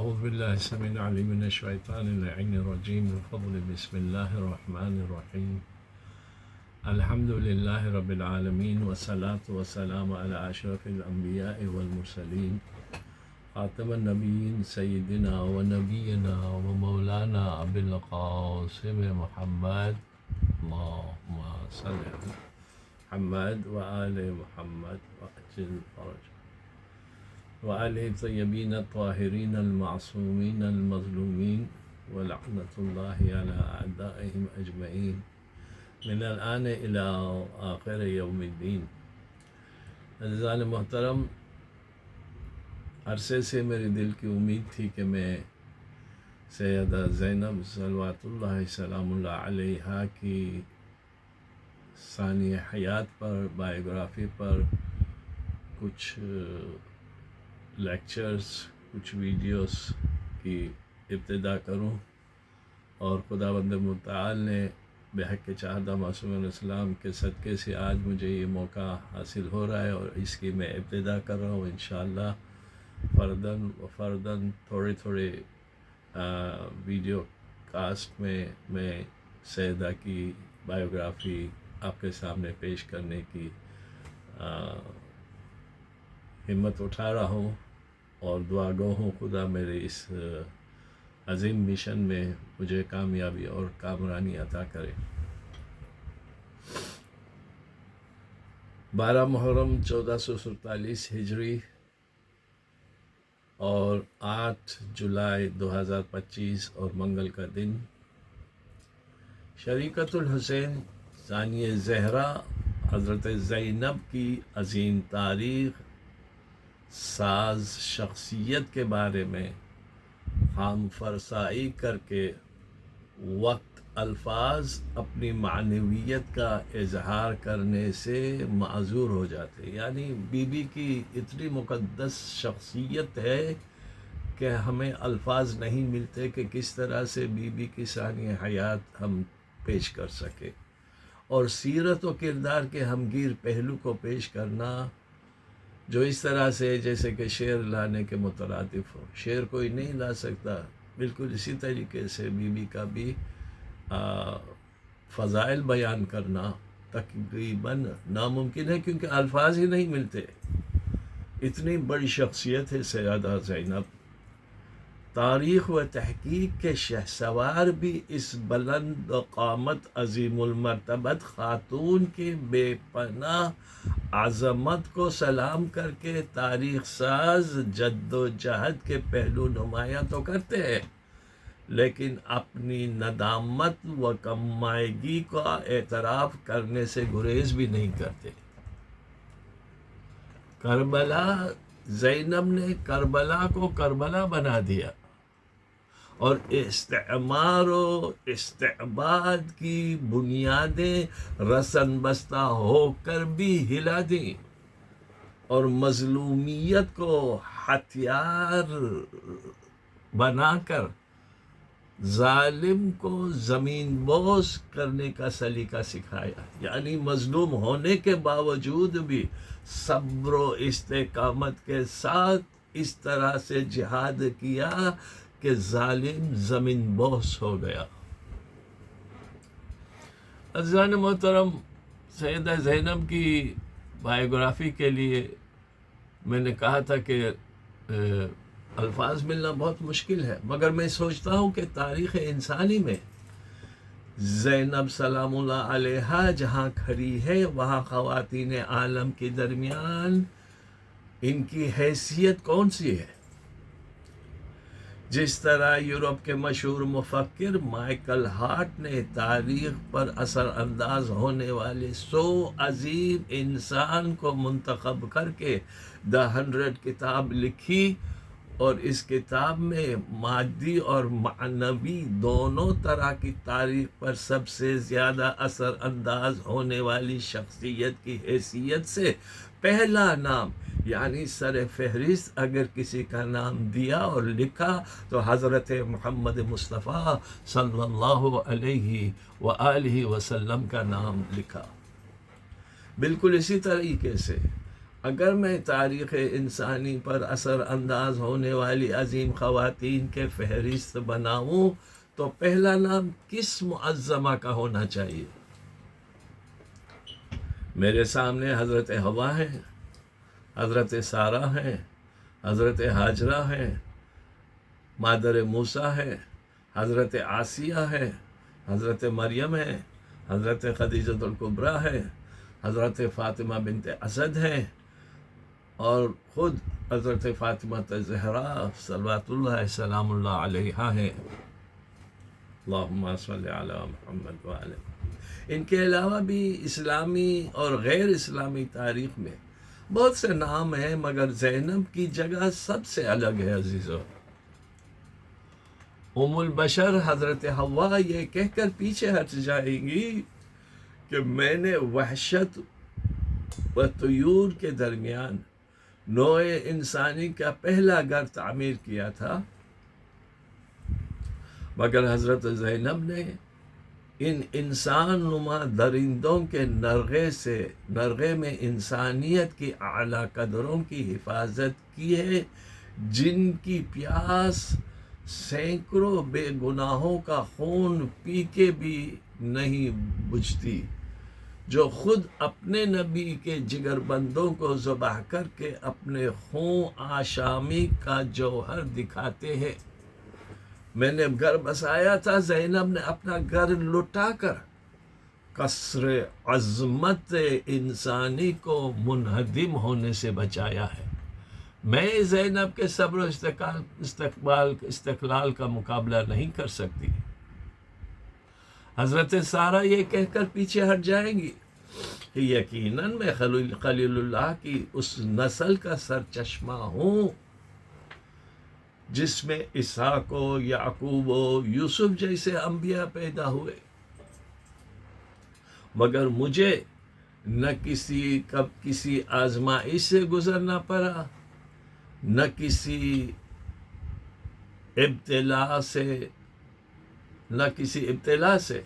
أعوذ بالله السميع العليم من الشيطان اللعين الرجيم بفضل بسم الله الرحمن الرحيم الحمد لله رب العالمين والصلاة والسلام على أشرف الأنبياء والمرسلين خاتم النبيين سيدنا ونبينا ومولانا أبي القاسم محمد اللهم صل على محمد وآل محمد وأجل فرجه وآله الطيبين الطاهرين المعصومين المظلومين ولعنة الله على أعدائهم أجمعين من الآن إلى آخر يوم الدين۔ عزیزان محترم، عرصے سے میرے دل کی امید تھی کہ میں سیدہ زینب صلوات اللہ سلام اللہ علیہا کی ثانی حیات پر بایوگرافی پر کچھ لیکچرز، کچھ ویڈیوز کی ابتدا کروں، اور خداوند متعال نے بحق چاہدہ معصوم علیہ السلام کے صدقے سے آج مجھے یہ موقع حاصل ہو رہا ہے اور اس کی میں ابتدا کر رہا ہوں۔ انشاءاللہ فرداً تھوڑے ویڈیو کاسٹ میں سیدہ کی بایوگرافی آپ کے سامنے پیش کرنے کی ہمت اٹھا رہا ہوں، اور دعا گو ہوں خدا میرے اس عظیم مشن میں مجھے کامیابی اور کامرانی عطا کرے۔ 12 محرم 1447 ہجری اور 8 جولائی 2025 اور منگل کا دن، شریکت الحسین ثانی زہرا حضرت زینب کی عظیم تاریخ ساز شخصیت کے بارے میں خام فرسائی کر کے وقت الفاظ اپنی معنویت کا اظہار کرنے سے معذور ہو جاتے، یعنی بی بی کی اتنی مقدس شخصیت ہے کہ ہمیں الفاظ نہیں ملتے کہ کس طرح سے بی بی کی ثانی حیات ہم پیش کر سکے، اور سیرت و کردار کے ہمگیر پہلو کو پیش کرنا جو اس طرح سے جیسے کہ شعر لانے کے مترادف ہو۔ شعر کوئی نہیں لا سکتا، بالکل اسی طریقے سے بی بی کا بھی فضائل بیان کرنا تقریباً ناممکن ہے، کیونکہ الفاظ ہی نہیں ملتے۔ اتنی بڑی شخصیت ہے سیدہ زینب، تاریخ و تحقیق کے شہسوار بھی اس بلند قامت عظیم المرتبت خاتون کی بے پناہ عظمت کو سلام کر کے تاریخ ساز جد و جہد کے پہلو نمایاں تو کرتے ہیں، لیکن اپنی ندامت و کمائیگی کا اعتراف کرنے سے گریز بھی نہیں کرتے۔ کربلا، زینب نے کربلا کو کربلا بنا دیا اور استعمار و استعباد کی بنیادیں رسن بستہ ہو کر بھی ہلا دیں، اور مظلومیت کو ہتھیار بنا کر ظالم کو زمین بوس کرنے کا سلیقہ سکھایا، یعنی مظلوم ہونے کے باوجود بھی صبر و استقامت کے ساتھ اس طرح سے جہاد کیا کہ ظالم زمین بوس ہو گیا۔ عزیزان محترم، سیدہ زینب کی بایوگرافی کے لیے میں نے کہا تھا کہ الفاظ ملنا بہت مشکل ہے، مگر میں سوچتا ہوں کہ تاریخ انسانی میں زینب سلام اللہ علیہا جہاں کھڑی ہے وہاں خواتین عالم کے درمیان ان کی حیثیت کون سی ہے؟ جس طرح یورپ کے مشہور مفکر مائیکل ہارٹ نے تاریخ پر اثر انداز ہونے والے 100 عظیم انسان کو منتخب کر کے The 100 کتاب لکھی، اور اس کتاب میں مادی اور معنوی دونوں طرح کی تاریخ پر سب سے زیادہ اثر انداز ہونے والی شخصیت کی حیثیت سے پہلا نام، یعنی سر فہرست اگر کسی کا نام دیا اور لکھا تو حضرت محمد مصطفیٰ صلی اللہ علیہ وآلہ وسلم کا نام لکھا۔ بالکل اسی طریقے سے اگر میں تاریخ انسانی پر اثر انداز ہونے والی عظیم خواتین کے فہرست بناؤں تو پہلا نام کس معظمہ کا ہونا چاہیے؟ میرے سامنے حضرت حوا ہیں، حضرت سارہ ہیں، حضرت ہاجرہ ہیں، مادر موسیٰ ہے، حضرت آسیہ ہے، حضرت مریم ہے، حضرت خدیجہ الکبریٰ ہے، حضرت فاطمہ بنت اسد ہے، اور خود حضرت فاطمہ زہرا صلوات اللہ سلام اللہ علیہا ہے۔ اللہم صلی علی محمد وعلی۔ ان کے علاوہ بھی اسلامی اور غیر اسلامی تاریخ میں بہت سے نام ہیں، مگر زینب کی جگہ سب سے الگ ہے عزیزو۔ ام البشر حضرت حوا یہ کہہ کر پیچھے ہٹ جائیں گی کہ میں نے وحشت و طیور کے درمیان نوع انسانی کا پہلا گھر تعمیر کیا تھا، مگر حضرت زینب نے ان انسان نما درندوں کے نرغے میں انسانیت کی اعلیٰ قدروں کی حفاظت کی ہے، جن کی پیاس سینکڑوں بے گناہوں کا خون پی کے بھی نہیں بجھتی، جو خود اپنے نبی کے جگر بندوں کو ذبح کر کے اپنے خون آشامی کا جوہر دکھاتے ہیں۔ میں نے گھر بسایا تھا، زینب نے اپنا گھر لٹا کر قصر عظمت انسانی کو منہدم ہونے سے بچایا ہے۔ میں زینب کے صبر و استقلال کا مقابلہ نہیں کر سکتی۔ حضرت سارہ یہ کہہ کر پیچھے ہٹ جائیں گی کہ یقیناً میں خلیل اللہ کی اس نسل کا سرچشمہ ہوں جس میں اسحاق و یعقوب و یوسف جیسے انبیاء پیدا ہوئے، مگر مجھے نہ کسی آزمائش سے گزرنا پڑا، نہ کسی ابتلا سے،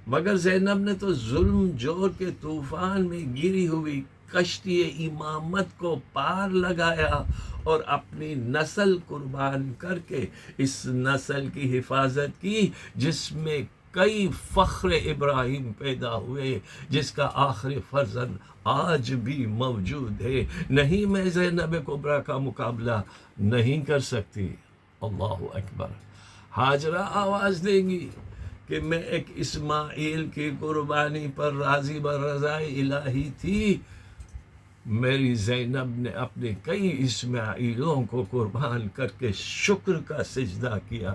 مگر زینب نے تو ظلم جور کے طوفان میں گری ہوئی کشتی امامت کو پار لگایا اور اپنی نسل قربان کر کے اس نسل کی حفاظت کی جس میں کئی فخر ابراہیم پیدا ہوئے، جس کا آخری فرزند آج بھی موجود ہے۔ نہیں، میں زینب کبریٰ کا مقابلہ نہیں کر سکتی۔ اللہ اکبر۔ ہاجرہ آواز دیں گی کہ میں ایک اسماعیل کی قربانی پر راضی برضائے الہی تھی، میری زینب نے اپنے کئی اسماعیلوں کو قربان کر کے شکر کا سجدہ کیا۔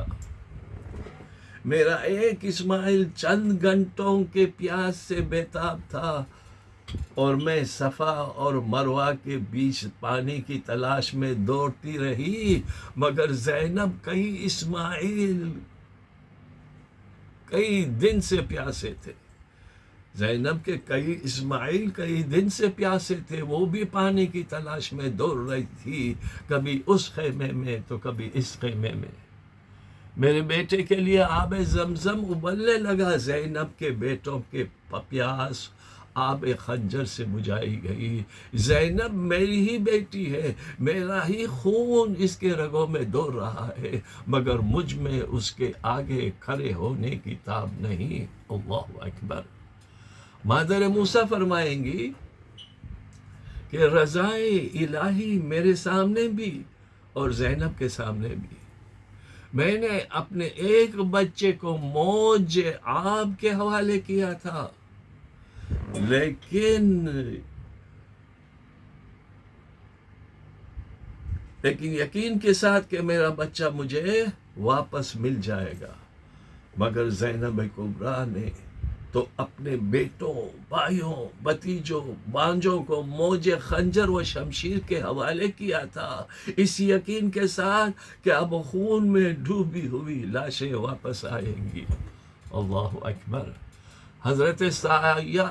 میرا ایک اسماعیل چند گھنٹوں کے پیاس سے بیتاب تھا اور میں صفا اور مروہ کے بیچ پانی کی تلاش میں دوڑتی رہی، مگر زینب کئی اسماعیل کئی دن سے پیاسے تھے۔ زینب کے کئی اسماعیل کئی دن سے پیاسے تھے، وہ بھی پانی کی تلاش میں دوڑ رہی تھی، کبھی اس خیمے میں تو کبھی اس خیمے میں۔ میرے بیٹے کے لیے آب زمزم ابلنے لگا، زینب کے بیٹوں کے پیاس آب خنجر سے بجھائی گئی۔ زینب میری ہی بیٹی ہے، میرا ہی خون اس کے رگوں میں دوڑ رہا ہے، مگر مجھ میں اس کے آگے کھڑے ہونے کی تاب نہیں۔ اللہ اکبر۔ مادر موسیٰ فرمائیں گی کہ رضائے الہی میرے سامنے بھی اور زینب کے سامنے بھی، میں نے اپنے ایک بچے کو موج آب کے حوالے کیا تھا، لیکن یقین کے ساتھ کہ میرا بچہ مجھے واپس مل جائے گا، مگر زینب کبریٰ نے تو اپنے بیٹوں، بھائیوں، بھتیجوں، بانجوں کو موج خنجر و شمشیر کے حوالے کیا تھا، اس یقین کے ساتھ کہ اب خون میں ڈوبی ہوئی لاشیں واپس آئیں گی۔ اللہ اکبر۔ حضرت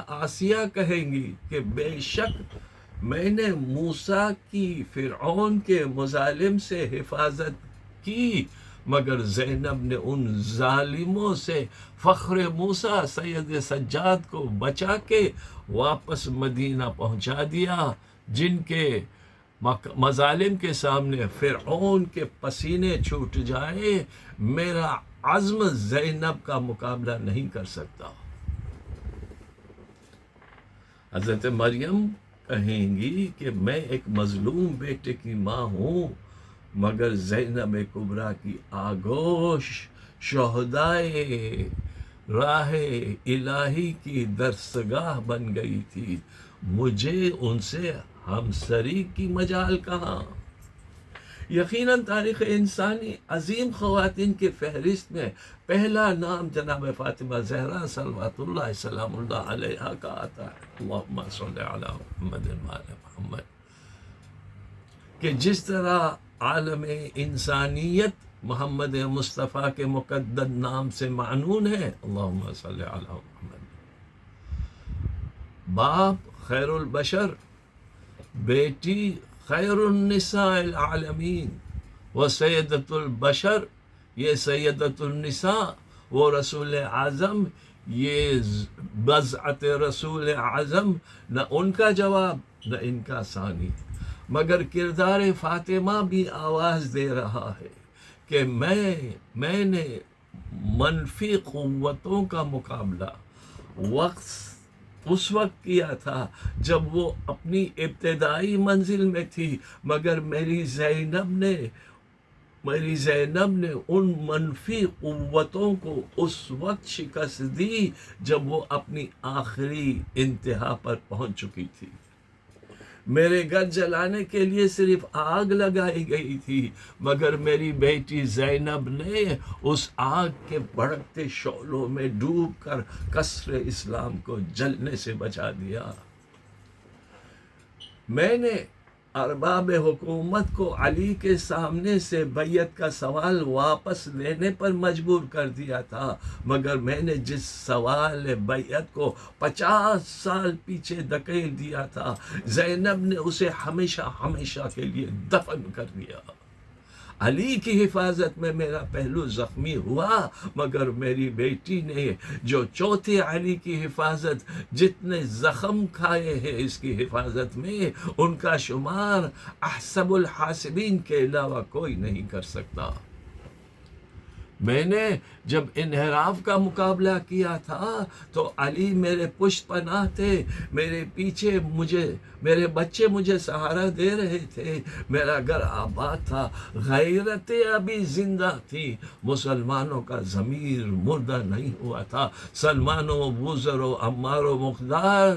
آسیہ کہیں گی کہ بے شک میں نے موسیٰ کی فرعون کے مظالم سے حفاظت کی، مگر زینب نے ان ظالموں سے فخر موسیٰ سید سجاد کو بچا کے واپس مدینہ پہنچا دیا، جن کے مظالم کے سامنے فرعون کے پسینے چھوٹ جائیں، میرا عزم زینب کا مقابلہ نہیں کر سکتا۔ حضرت مریم کہیں گی کہ میں ایک مظلوم بیٹے کی ماں ہوں، مگر زینب کبریٰ کی آگوش شہدائے راہ الہی کی درسگاہ بن گئی تھی، مجھے ان سے ہمسری کی مجال کہاں؟ یقیناً تاریخ انسانی عظیم خواتین کی فہرست میں پہلا نام جناب فاطمہ زہرا صلوات اللہ سلام اللہ علیہا کا آتا ہے۔ اللہم صلی علی محمد وعلی محمد، کہ جس طرح عالم انسانیت محمد مصطفیٰ کے مقدس نام سے معنون ہے، اللہم صلی علی محمد، باپ خیر البشر، بیٹی خیر النساء العالمین، وہ سیدت البشر، یہ سیدت النساء، وہ رسول اعظم، یہ بضعت رسول اعظم، نہ ان کا جواب نہ ان کا ثانی، مگر کردار فاطمہ بھی آواز دے رہا ہے کہ میں نے منفی قوتوں کا مقابلہ اس وقت کیا تھا جب وہ اپنی ابتدائی منزل میں تھی، مگر میری زینب نے ان منفی قوتوں کو اس وقت شکست دی جب وہ اپنی آخری انتہا پر پہنچ چکی تھی۔ میرے گھر جلانے کے لیے صرف آگ لگائی گئی تھی، مگر میری بیٹی زینب نے اس آگ کے بھڑکتے شعلوں میں ڈوب کر قصر اسلام کو جلنے سے بچا دیا۔ میں نے ارباب حکومت کو علی کے سامنے سے بیعت کا سوال واپس لینے پر مجبور کر دیا تھا، مگر میں نے جس سوال بیعت کو 50 سال پیچھے دھکیل دیا تھا، زینب نے اسے ہمیشہ کے لیے دفن کر دیا۔ علی کی حفاظت میں میرا پہلو زخمی ہوا، مگر میری بیٹی نے جو چوتھے علی کی حفاظت جتنے زخم کھائے ہیں اس کی حفاظت میں، ان کا شمار احسب الحاسبین کے علاوہ کوئی نہیں کر سکتا۔ میں نے جب انحراف کا مقابلہ کیا تھا تو علی میرے پشت پناہ تھے، میرے پیچھے میرے بچے مجھے سہارا دے رہے تھے، میرا گھر آباد تھا، غیرتیں ابھی زندہ تھی، مسلمانوں کا ضمیر مردہ نہیں ہوا تھا۔ سلمان و بوذر و عمار و مقداد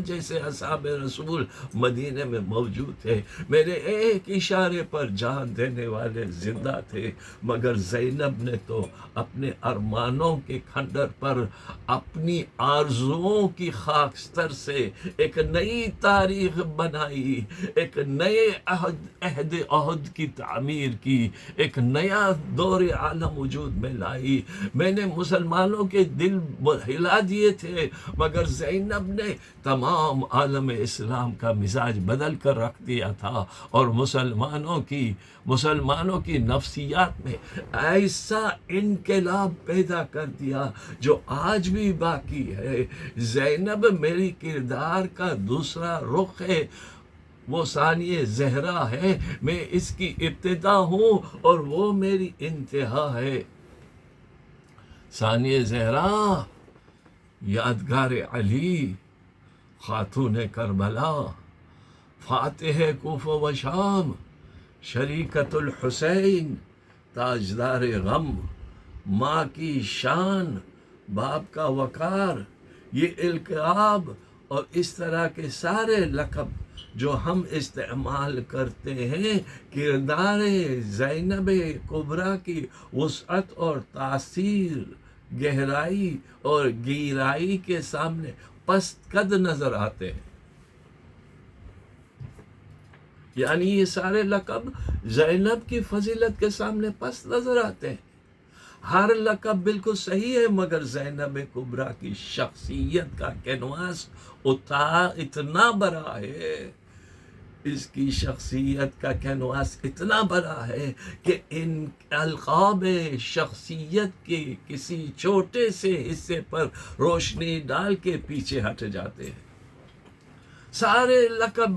جیسے اصحاب رسول مدینے میں موجود تھے، میرے ایک اشارے پر جان دینے والے زندہ تھے، مگر زینب نے تو اپنے ارمانوں کے کھنڈر پر اپنی آرزوؤں کی خاکستر سے ایک نئی تاریخ بنائی، ایک نئے عہد کی تعمیر کی، ایک نیا دور عالم وجود میں لائی۔ میں نے مسلمانوں کے دل ہلا دیے تھے، مگر زینب نے تمام عالم اسلام کا مزاج بدل کر رکھ دیا تھا، اور مسلمانوں کی نفسیات میں ایسا انقلاب پیدا کر دیا جو آج بھی باقی ہے۔ زینب میری کردار کا دوسرا رخ ہے، وہ ثانیہ زہرا ہے، میں اس کی ابتدا ہوں اور وہ میری انتہا ہے۔ ثانیہ زہرا یادگار علی، خاتون کربلا، فاتح کوفہ و شام، شریکت الحسین، تاجدار غم، ماں کی شان، باپ کا وقار، یہ القاب اور اس طرح کے سارے لقب جو ہم استعمال کرتے ہیں، کردار زینب کبریٰ کی وسعت اور تاثیر، گہرائی اور گیرائی کے سامنے پست قد نظر آتے ہیں۔ یعنی یہ سارے لقب زینب کی فضیلت کے سامنے پست نظر آتے ہیں۔ ہر لقب بالکل صحیح ہے، مگر زینب کبریٰ کی شخصیت کا کینواس اتنا بڑا ہے، اس کی شخصیت کا کینواس اتنا بڑا ہے کہ ان القاب شخصیت کے کسی چھوٹے سے حصے پر روشنی ڈال کے پیچھے ہٹ جاتے ہیں۔ سارے لقب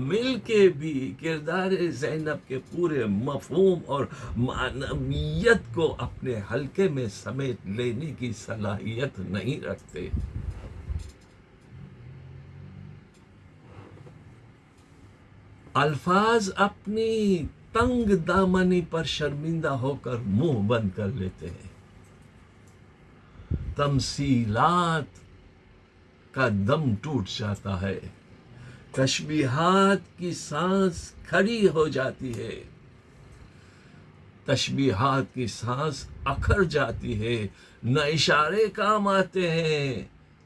مل کے بھی کردار زینب کے پورے مفہوم اور معنویت کو اپنے حلقے میں سمیٹ لینے کی صلاحیت نہیں رکھتے. الفاظ اپنی تنگ دامنی پر شرمندہ ہو کر منہ بند کر لیتے ہیں. تمثیلات کا دم ٹوٹ جاتا ہے. تشبیہات کی سانس کھڑی ہو جاتی ہے. تشبیہات کی سانس اکھڑ جاتی ہے. نہ اشارے کام آتے ہیں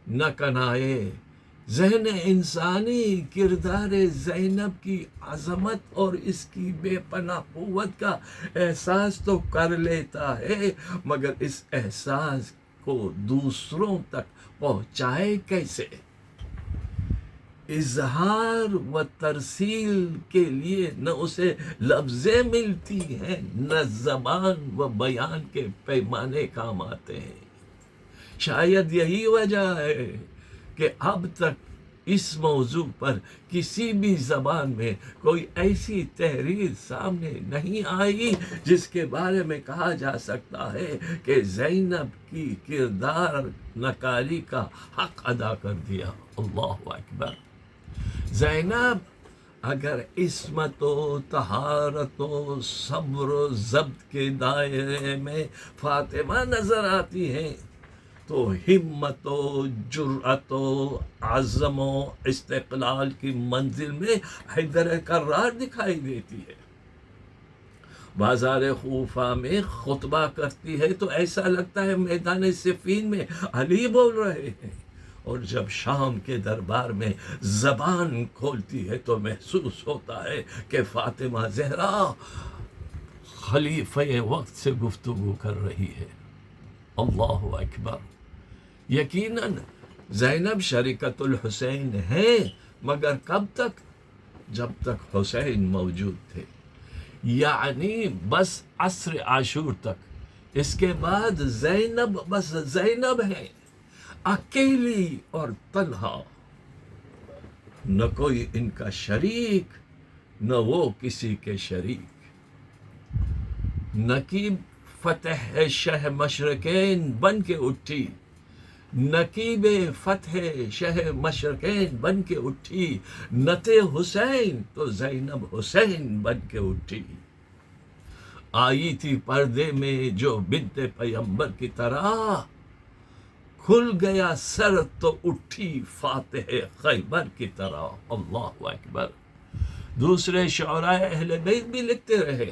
نہ کنائے. ذہن انسانی کردار زینب کی عظمت اور اس کی بے پناہ قوت کا احساس تو کر لیتا ہے، مگر اس احساس کو دوسروں تک پہنچائے کیسے؟ اظہار و ترسیل کے لیے نہ اسے لفظیں ملتی ہیں، نہ زبان و بیان کے پیمانے کام آتے ہیں. شاید یہی وجہ ہے کہ اب تک اس موضوع پر کسی بھی زبان میں کوئی ایسی تحریر سامنے نہیں آئی جس کے بارے میں کہا جا سکتا ہے کہ زینب کی کردار نکاری کا حق ادا کر دیا. اللہ اکبر. زینب اگر عصمت و طہارت و صبر و ضبط کے دائرے میں فاطمہ نظر آتی ہیں تو ہمت و جرأت و عزم و استقلال کی منزل میں حیدر کرار دکھائی دیتی ہے. بازار کوفہ میں خطبہ کرتی ہے تو ایسا لگتا ہے میدان صفین میں علی بول رہے ہیں، اور جب شام کے دربار میں زبان کھولتی ہے تو محسوس ہوتا ہے کہ فاطمہ زہرا خلیفہ وقت سے گفتگو کر رہی ہے. اللہ اکبر. یقیناً زینب شریکت الحسین ہے، مگر کب تک؟ جب تک حسین موجود تھے، یعنی بس عصر عاشور تک. اس کے بعد زینب بس زینب ہے، اکیلی اور تنہا. نہ کوئی ان کا شریک، نہ وہ کسی کے شریک. نقیب فتح شہ مشرقین بن کے اٹھی، نقیب فتح شہ مشرقین بن کے اٹھی. نت حسین تو زینب حسین بن کے اٹھی. آئی تھی پردے میں جو بنت پیمبر کی طرح، کھل گیا سر تو اٹھی فاتح خیبر کی طرح. اللہ اکبر. دوسرے شعراء اہل بیت بھی لکھتے رہے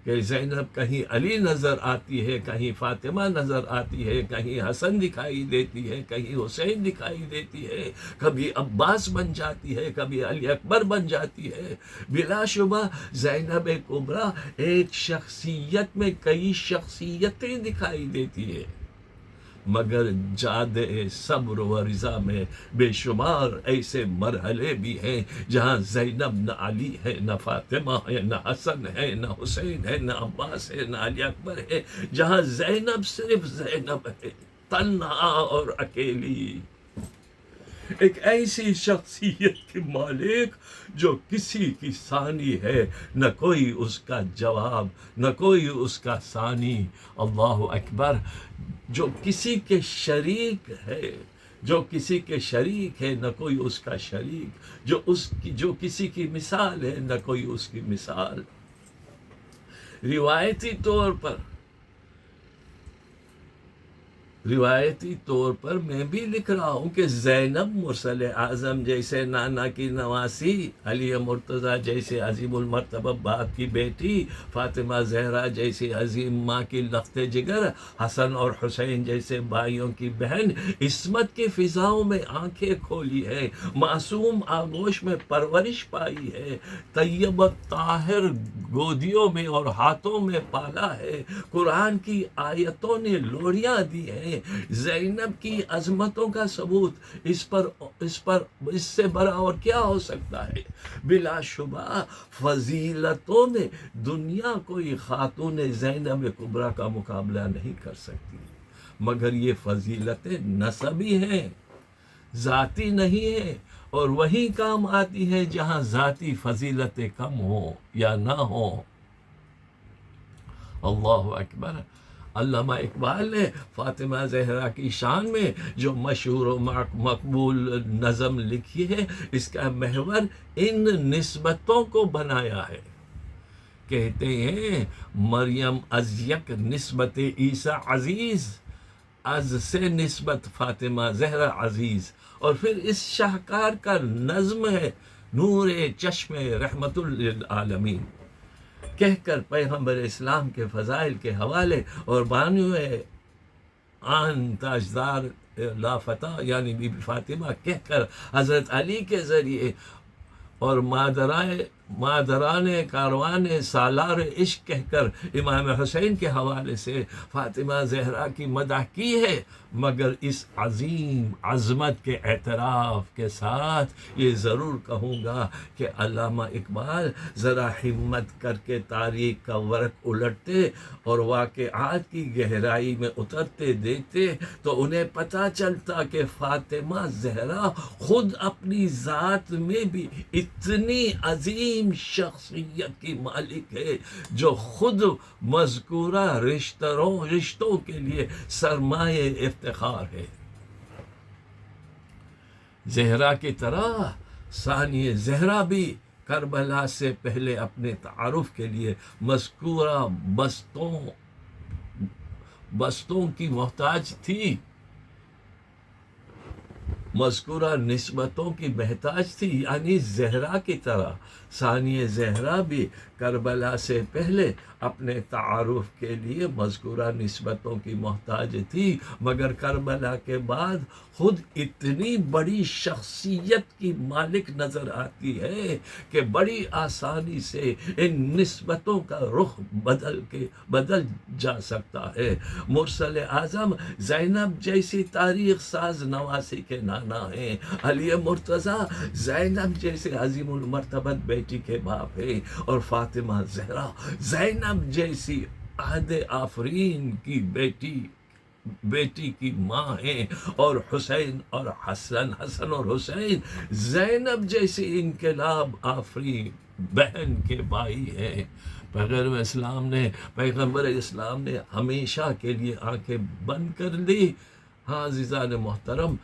کہ زینب کہیں علی نظر آتی ہے، کہیں فاطمہ نظر آتی ہے، کہیں حسن دکھائی دیتی ہے، کہیں حسین دکھائی دیتی ہے، کبھی عباس بن جاتی ہے، کبھی علی اکبر بن جاتی ہے. بلا شبہ زینب کبریٰ ایک شخصیت میں کئی شخصیتیں دکھائی دیتی ہے، مگر جاد صبر و رضا میں بے شمار ایسے مرحلے بھی ہیں جہاں زینب نہ علی ہے، نہ فاطمہ ہے، نہ حسن ہے، نہ حسین ہے، نہ عباس ہے، نہ علی اکبر ہے، جہاں زینب صرف زینب ہے، تنہا اور اکیلی. ایک ایسی شخصیت کی مالک جو کسی کی ثانی ہے، نہ کوئی اس کا جواب، نہ کوئی اس کا ثانی. اللہ اکبر. جو کسی کے شریک ہے، جو کسی کے شریک ہے، نہ کوئی اس کا شریک. جو کسی کی مثال ہے، نہ کوئی اس کی مثال. روایتی طور پر میں بھی لکھ رہا ہوں کہ زینب مرسل اعظم جیسے نانا کی نواسی، علی مرتضیٰ جیسے عظیم المرتبہ باپ کی بیٹی، فاطمہ زہرا جیسی عظیم ماں کی لخت جگر، حسن اور حسین جیسے بھائیوں کی بہن، عصمت کی فضاؤں میں آنکھیں کھولی ہے، معصوم آغوش میں پرورش پائی ہے، طیب و طاہر گودیوں میں اور ہاتھوں میں پالا ہے، قرآن کی آیتوں نے لوڑیاں دی ہیں. زینب کی عظمتوں کا ثبوت اس سے بڑا اور کیا ہو سکتا ہے؟ بلا شبہ فضیلتوں میں دنیا کوئی خاتون زینب کبریٰ کا مقابلہ نہیں کر سکتی، مگر یہ فضیلتیں نسبی ہیں. ذاتی نہیں ہے، اور وہی کام آتی ہے جہاں ذاتی فضیلتیں کم ہوں یا نہ ہوں۔ اللہ اکبر۔ علامہ اقبال نے فاطمہ زہرا کی شان میں جو مشہور و مقبول نظم لکھی ہے، اس کا محور ان نسبتوں کو بنایا ہے۔ کہتے ہیں مریم از یک نسبت عیسیٰ عزیز، از سے نسبت فاطمہ زہرا عزیز۔ اور پھر اس شاہکار کا نظم ہے نور چشم رحمت للعالمین، کہہ کر پیغمبر اسلام کے فضائل کے حوالے اور بانو آن تاجدار لافتہ یعنی بی بی فاطمہ کہہ کر حضرت علی کے ذریعے اور مادران کاروان سالار عشق کہہ کر امام حسین کے حوالے سے فاطمہ زہرا کی مدح کی ہے، مگر اس عظیم عظمت کے اعتراف کے ساتھ یہ ضرور کہوں گا کہ علامہ اقبال ذرا ہمت کر کے تاریخ کا ورق الٹتے اور واقعات کی گہرائی میں اترتے دیکھتے تو انہیں پتہ چلتا کہ فاطمہ زہرا خود اپنی ذات میں بھی اتنی عظیم شخصیت کی مالک ہے جو خود مذکورہ رشتوں کے لیے سرمایہ افتخار ہے۔ زہرا کی طرح ثانی زہرا بھی کربلا سے پہلے اپنے تعارف کے لیے مذکورہ بستوں کی محتاج تھی، مذکورہ نسبتوں کی محتاج تھی، یعنی زہرا کی طرح ثانی زہرا بھی کربلا سے پہلے اپنے تعارف کے لیے مذکورہ نسبتوں کی محتاج تھی، مگر کربلا کے بعد خود اتنی بڑی شخصیت کی مالک نظر آتی ہے کہ بڑی آسانی سے ان نسبتوں کا رخ بدل جا سکتا ہے۔ مرسل اعظم زینب جیسی تاریخ ساز نواسی کے نانا ہیں، علی مرتضیٰ زینب جیسے عظیم المرتبت بیٹی کے باپ ہیں، اور فاطمہ زہرا زینب جیسی عہد آفرین کی بیٹی کی ماں ہیں، اور حسین اور حسن اور حسین زینب جیسی انقلاب آفرین بہن کے بھائی ہیں۔ پیغمبر اسلام نے ہمیشہ کے لیے آنکھیں بند کر لی۔ ہاں عزیزان محترم،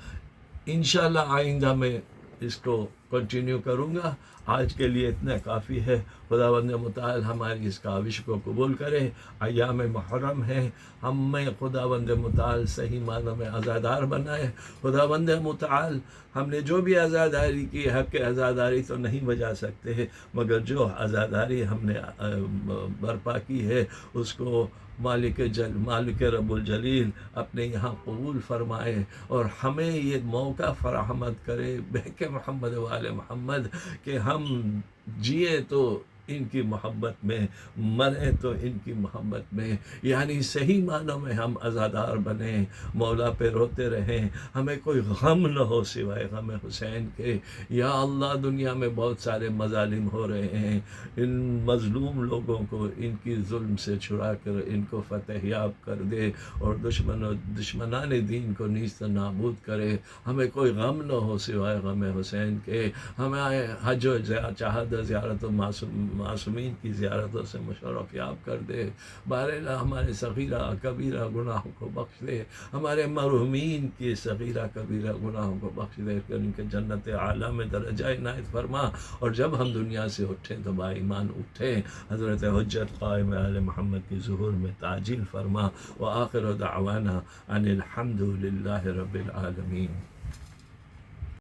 انشاءاللہ آئندہ میں اس کو کنٹینیو کروں گا۔ آج کے لیے اتنا کافی ہے۔ خداوند متعال ہماری اس کاوش کو قبول کرے۔ ایام محرم ہے، ہمیں خداوند متعال صحیح معنوں میں عزادار بنائے۔ خداوند متعال ہم نے جو بھی عزاداری کی، حق عزاداری تو نہیں بجا سکتے، مگر جو عزاداری ہم نے برپا کی ہے اس کو مالک رب الجلیل اپنے یہاں قبول فرمائے، اور ہمیں یہ موقع فراہمت کرے بحق محمد وآل محمد کہ ہم جیے تو ان کی محبت میں، مرے تو ان کی محبت میں، یعنی صحیح معنوں میں ہم عزادار بنیں، مولا پہ روتے رہیں، ہمیں کوئی غم نہ ہو سوائے غم حسین کے۔ یا اللہ، دنیا میں بہت سارے مظالم ہو رہے ہیں، ان مظلوم لوگوں کو ان کی ظلم سے چھڑا کر ان کو فتح یاب کر دے، اور دشمنان دین کو نیست نابود کرے۔ ہمیں کوئی غم نہ ہو سوائے غم حسین کے۔ ہمیں حج و چاہت زیارت و معصومین کی زیارتوں سے مشرف یاب کر دے۔ بہرحال ہمارے صغیرہ کبیرہ گناہوں کو بخش دے، ہمارے مرحومین کی صغیرہ کبیرہ گناہوں کو بخش دے کر ان کے جنت اعلیٰ میں درجہ عنایت فرما، اور جب ہم دنیا سے اٹھیں تو با ایمان اٹھیں، حضرت حجت قائم آل محمد کی ظہور میں تعجیل فرما۔ وآخر دعوانا ان الحمد للہ رب العالمین۔